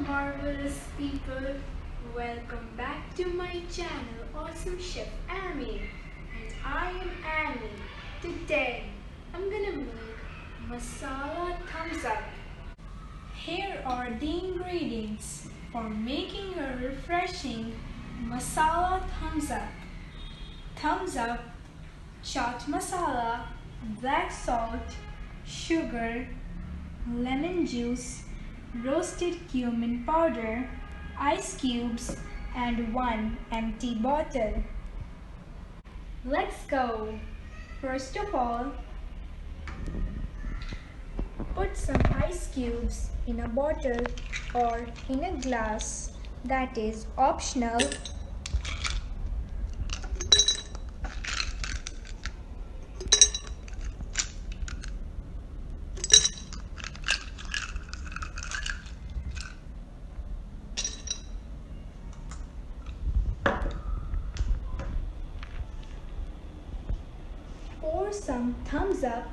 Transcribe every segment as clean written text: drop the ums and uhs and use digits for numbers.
marvelous people, welcome back to my channel Awesome Chef Amy, and I am Amy. Today I'm gonna make masala thumbs up. Here are the ingredients for making a refreshing masala thumbs up. Thumbs up, chaat masala, black salt, sugar, lemon juice, roasted cumin powder, ice cubes, and one empty bottle. Let's go! First of all, put some ice cubes in a bottle or in a glass, that is optional. Pour some thumbs up.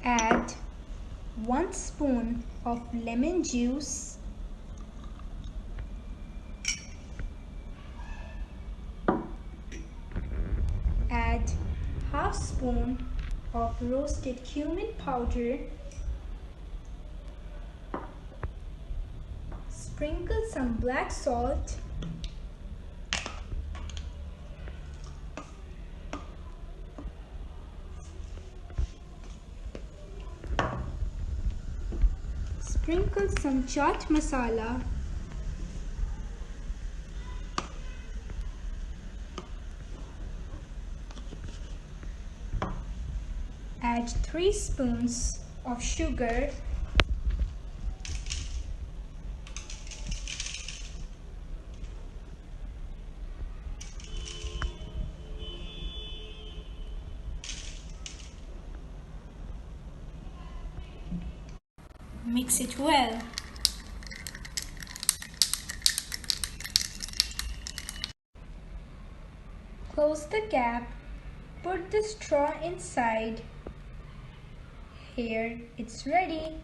Add 1 spoon of lemon juice. Add half spoon of roasted cumin powder. Sprinkle some black salt. Sprinkle some chaat masala. Add 3 spoons of sugar. Mix it well. Close the cap. Put the straw inside. Here it's ready.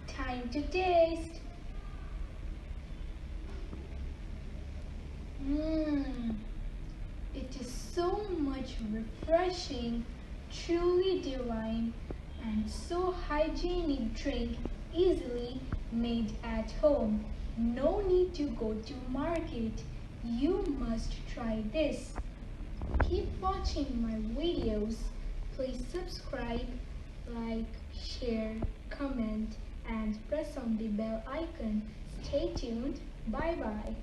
Time to taste. It is so much refreshing, truly divine, and so hygienic drink, easily made at home. No need to go to market. You must try this. Keep watching my videos. Please subscribe, like, share, comment, and press on the bell icon. Stay tuned. Bye bye.